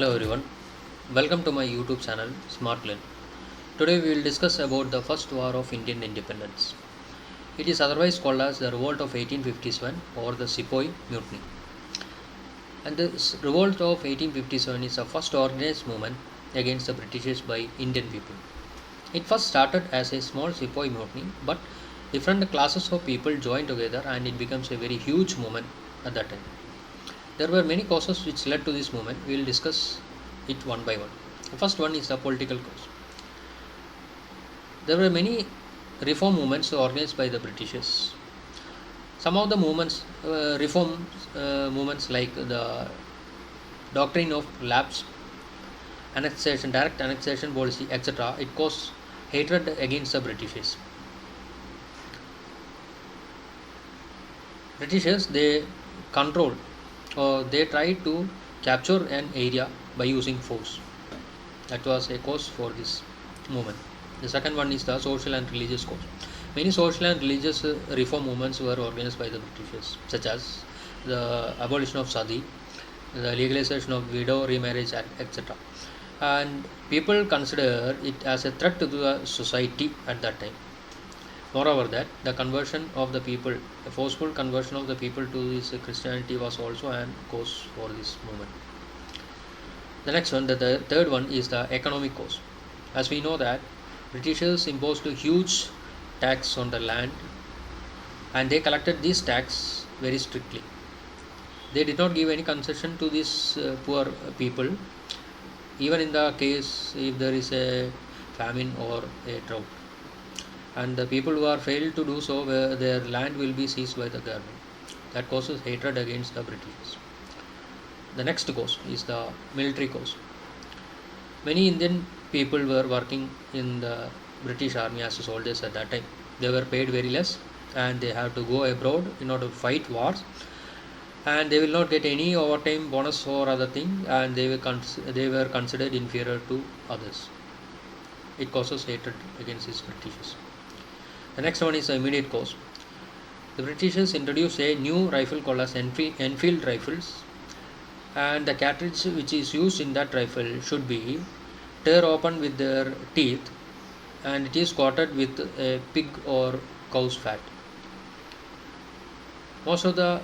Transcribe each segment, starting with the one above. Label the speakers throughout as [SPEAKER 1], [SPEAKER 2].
[SPEAKER 1] Hello everyone, welcome to my YouTube channel SmartLearn. Today we will discuss about the first war of Indian independence. It is otherwise called as the Revolt of 1857 or the Sepoy Mutiny. And this Revolt of 1857 is the first organized movement against the Britishers by Indian people. It first started as a small Sepoy Mutiny, but different classes of people joined together and it becomes a very huge movement at that time. There were many causes which led to this movement. We will discuss it one by one. The first one is the political cause. There were many reform movements organized by the Britishers. Some of the movements, reform movements like the doctrine of lapse, annexation, direct annexation policy, etc., it caused hatred against the Britishers. Britishers, they controlled or they tried to capture an area by using force. That was a cause for this movement. The second one is the social and religious cause. Many social and religious reform movements were organized by the Britishers, such as the abolition of sati, the legalization of widow remarriage, etc. And people consider it as a threat to the society at that time. Moreover, that the conversion of the people, the forceful conversion of the people to this Christianity was also a cause for this movement. The next one, the third one is the economic cause. As we know that Britishers imposed a huge tax on the land and they collected this tax very strictly. They did not give any concession to these poor people, even in the case if there is a famine or a drought. And the people who are failed to do so, their land will be seized by the government. That causes hatred against the British. The next cause is the military cause. Many Indian people were working in the British army as soldiers at that time. They were paid very less and they have to go abroad in order to fight wars, and they will not get any overtime bonus or other thing, and they were considered inferior to others. It causes hatred against these Britishers. The next one is the immediate cause. The Britishers introduced a new rifle called as Enfield rifles, and the cartridge which is used in that rifle should be tear open with their teeth, and it is coated with a pig or cow's fat. Most of the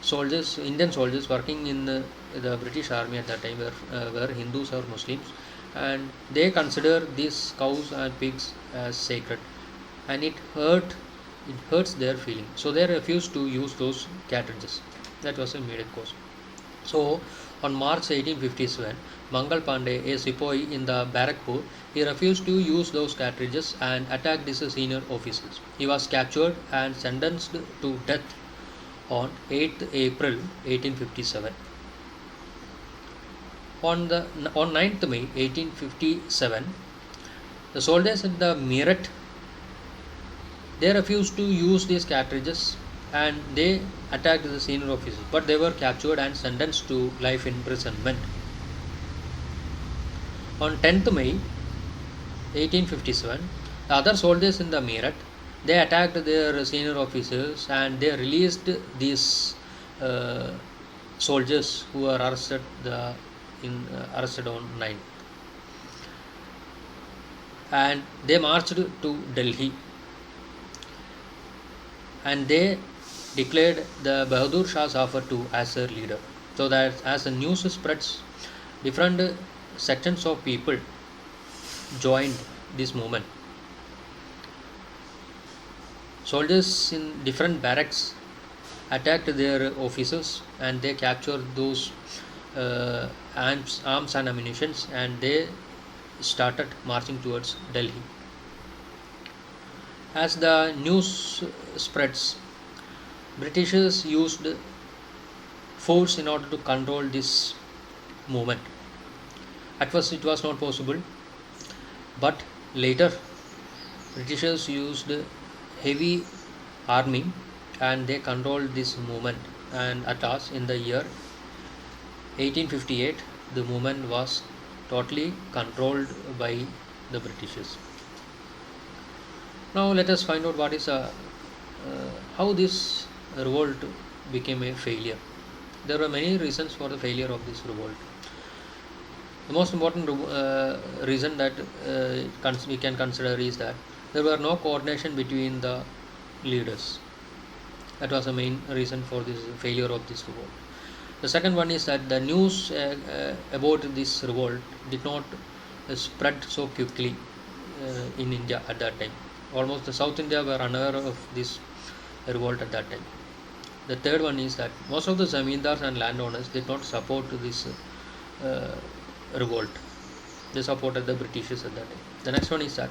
[SPEAKER 1] soldiers, Indian soldiers working in the British army at that time were Hindus or Muslims, and they consider these cows and pigs as sacred, and it hurts their feeling, so they refused to use those cartridges. That was a immediate cause. So on March 1857, Mangal Pandey, a sepoy in the Barakpur, he refused to use those cartridges and attacked his senior officers. He was captured and sentenced to death on 8th April 1857. On 9th May 1857, the soldiers in the Meerut, they refused to use these cartridges and they attacked the senior officers, but they were captured and sentenced to life imprisonment. On 10th May 1857, the other soldiers in the Meerut, they attacked their senior officers and they released these soldiers who were arrested on 9th, and they marched to Delhi and they declared the Bahadur Shah Zafar II as their leader. So that as the news spreads, different sections of people joined this movement. Soldiers in different barracks attacked their officers and they captured those arms and ammunition, and they started marching towards Delhi. As the news spreads, Britishers used force in order to control this movement. At first it was not possible, but later Britishers used heavy army and they controlled this movement, and at last in the year 1858 the movement was totally controlled by the Britishers. Now let us find out what is how this revolt became a failure. There were many reasons for the failure of this revolt. The most important reason that we can consider is that there were no coordination between the leaders. That was the main reason for this failure of this revolt. The second one is that the news about this revolt did not spread so quickly in India at that time. Almost the South India were unaware of this revolt at that time. The third one is that most of the zamindars and landowners did not support this uh, revolt. They supported the Britishers at that time. The next one is that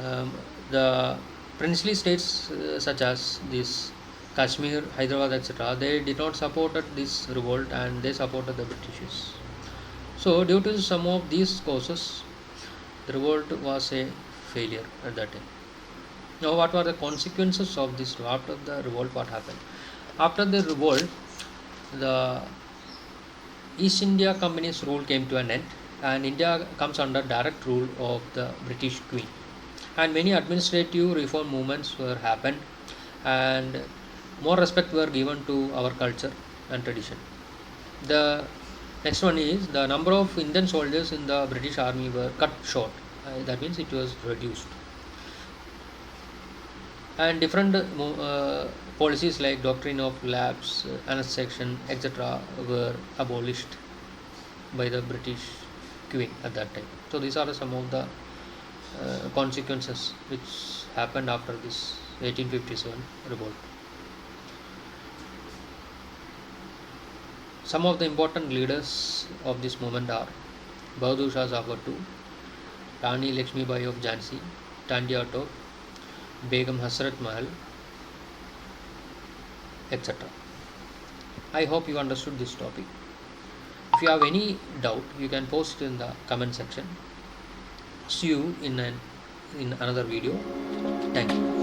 [SPEAKER 1] um, the princely states such as this Kashmir, Hyderabad, etc., they did not supported this revolt and they supported the Britishers. So, due to some of these causes, the revolt was a failure at that time. Now, what were the consequences of this? After the revolt, what happened? After the revolt, the East India Company's rule came to an end, and India comes under direct rule of the British Queen. And many administrative reform movements were happened, and more respect were given to our culture and tradition. The next one is the number of Indian soldiers in the British Army were cut short. That means it was reduced, and different policies like doctrine of lapse, annexation, etc., were abolished by the British Queen at that time. So these are some of the consequences which happened after this 1857 revolt. Some of the important leaders of this movement are Bahadur Shah Zafar II, Rani Lakshmi Bai of Jhansi, Tandia Top, Begum Hasrat Mahal, etc. I hope you understood this topic. If you have any doubt, you can post in the comment section. See you in another video. Thank you.